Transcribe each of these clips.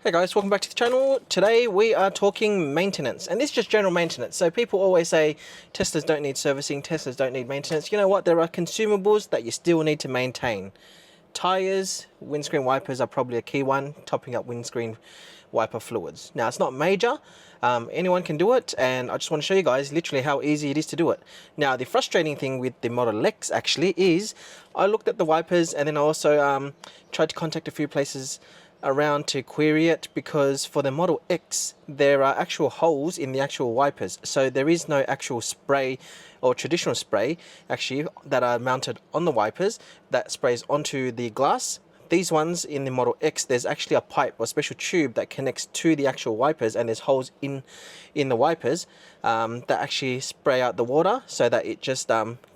Hey guys, welcome back to the channel. Today we are talking maintenance, and this is just general maintenance. So people always say Teslas don't need servicing, Teslas don't need maintenance. You know what? There are consumables that you still need to maintain. Tires, windscreen wipers are probably a key one, topping up windscreen wiper fluids. Now it's not major, anyone can do it, and I just want to show you guys literally how easy it is to do it. Now the frustrating thing with the Model X actually is I looked at the wipers, and then I also tried to contact a few places around to query it, because for the Model X there are actual holes in the actual wipers, so there is no actual spray or traditional spray actually that are mounted on the wipers that sprays onto the glass. These ones in the Model X, there's actually a pipe or special tube that connects to the actual wipers, and there's holes in the wipers that actually spray out the water so that it just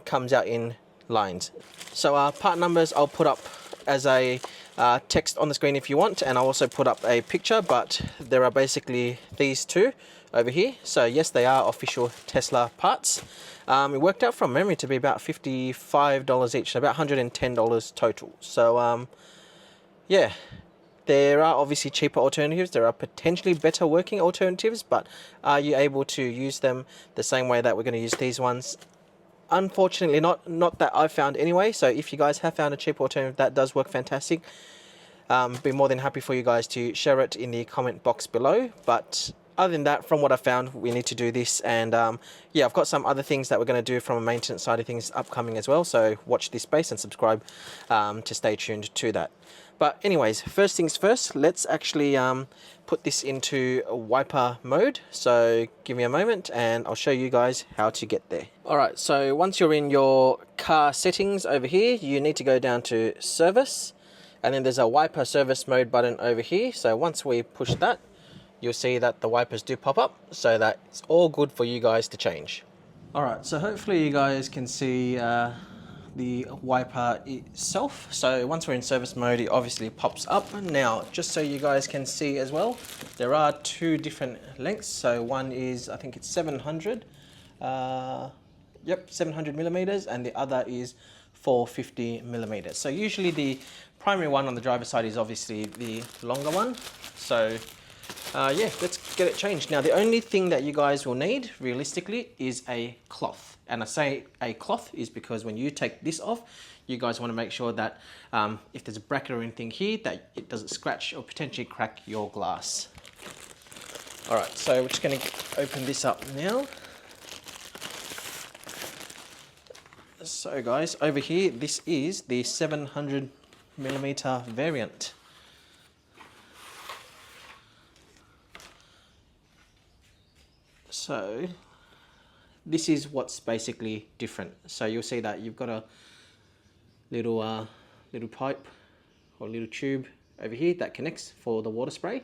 comes out in lines. So part numbers I'll put up as a text on the screen if you want, and I'll also put up a picture, but there are basically these two over here. So yes, they are official Tesla parts. It worked out from memory to be about $55 each, so about $110 total. So yeah, there are obviously cheaper alternatives, there are potentially better working alternatives, but are you able to use them the same way that we're going to use these ones? Unfortunately not that I've found anyway. So if you guys have found a cheap alternative that does work fantastic, be more than happy for you guys to share it in the comment box below. But other than that, from what I found, we need to do this, and yeah, I've got some other things that we're going to do from a maintenance side of things upcoming as well, so watch this space and subscribe to stay tuned to that. But anyways, first things first, let's actually put this into wiper mode. So give me a moment and I'll show you guys how to get there. Alright, so once you're in your car settings over here, you need to go down to service, and then there's a wiper service mode button over here. So once we push that, you'll see that the wipers do pop up, so that it's all good for you guys to change. Alright, so hopefully you guys can see the wiper itself. So once we're in service mode, it obviously pops up. Now, just so you guys can see as well, there are two different lengths. So one is, I think it's 700, 700 millimeters, and the other is 450 millimeters. So usually the primary one on the driver's side is obviously the longer one. So yeah, let's get it changed. Now, the only thing that you guys will need realistically is a cloth. And I say a cloth is because when you take this off, you guys want to make sure that if there's a bracket or anything here, that it doesn't scratch or potentially crack your glass. All right, so we're just going to open this up now. So guys, over here, this is the 700 millimeter variant. So this is what's basically different. So you'll see that you've got a little little pipe or little tube over here that connects for the water spray.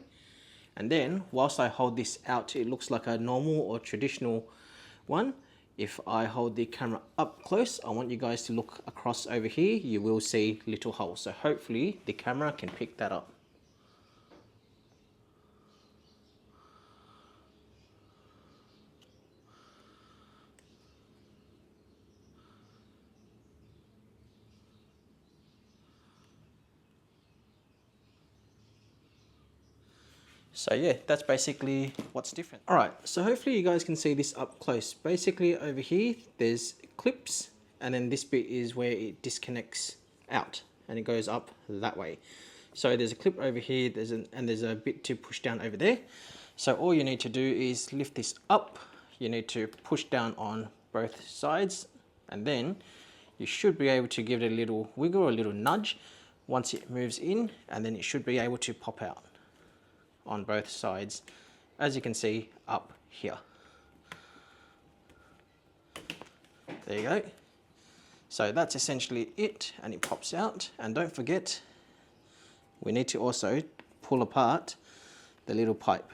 And then whilst I hold this out, it looks like a normal or traditional one. If I hold the camera up close, I want you guys to look across over here. You will see little holes. So hopefully the camera can pick that up. So yeah, that's basically what's different. All right, so hopefully you guys can see this up close. Basically over here, there's clips, and then this bit is where it disconnects out and it goes up that way. So there's a clip over here, and there's a bit to push down over there. So all you need to do is lift this up. You need to push down on both sides, and then you should be able to give it a little wiggle or a little nudge once it moves in, and then it should be able to pop out on both sides, as you can see up here. There you go. So that's essentially it, and it pops out. And don't forget, we need to also pull apart the little pipe.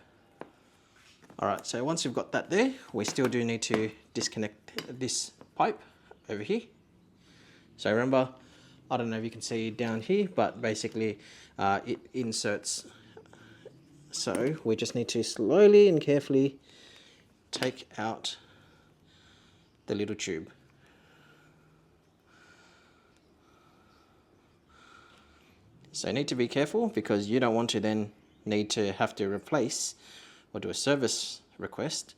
All right, so once we've got that there, we still do need to disconnect this pipe over here. So remember, I don't know if you can see down here, but basically it inserts. So we just need to slowly and carefully take out the little tube. So you need to be careful, because you don't want to then have to replace or do a service request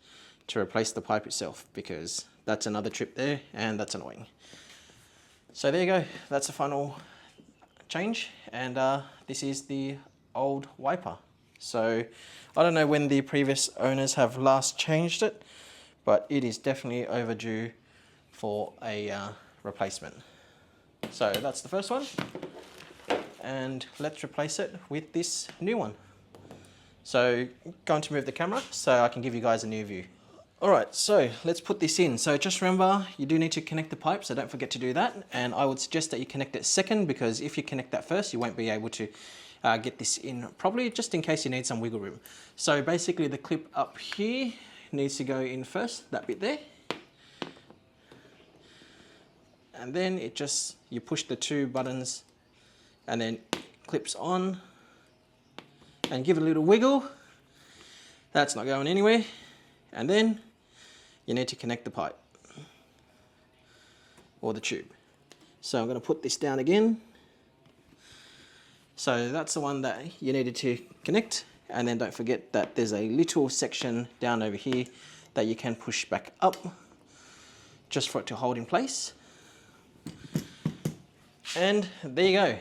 to replace the pipe itself, because that's another trip there and that's annoying. So there you go, that's the final change, and this is the old wiper. So I don't know when the previous owners have last changed it, but it is definitely overdue for a replacement. So that's the first one, and let's replace it with this new one. So going to move the camera so I can give you guys a new view. Alright, so let's put this in. So just remember, you do need to connect the pipe, so don't forget to do that. And I would suggest that you connect it second, because if you connect that first, you won't be able to get this in properly, just in case you need some wiggle room. So basically the clip up here needs to go in first, that bit there. And then it just, you push the two buttons and then clips on and give it a little wiggle. That's not going anywhere. And then you need to connect the pipe or the tube. So I'm going to put this down again. So that's the one that you needed to connect, and then don't forget that there's a little section down over here that you can push back up just for it to hold in place. And there you go.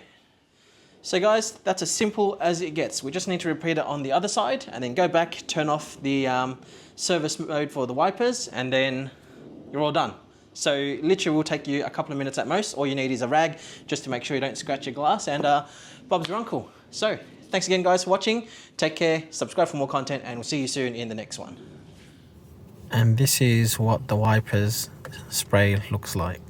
So guys, that's as simple as it gets. We just need to repeat it on the other side and then go back, turn off the service mode for the wipers, and then you're all done. So literally will take you a couple of minutes at most. All you need is a rag just to make sure you don't scratch your glass, and Bob's your uncle. So thanks again guys for watching. Take care, subscribe for more content, and we'll see you soon in the next one. And this is what the wipers spray looks like.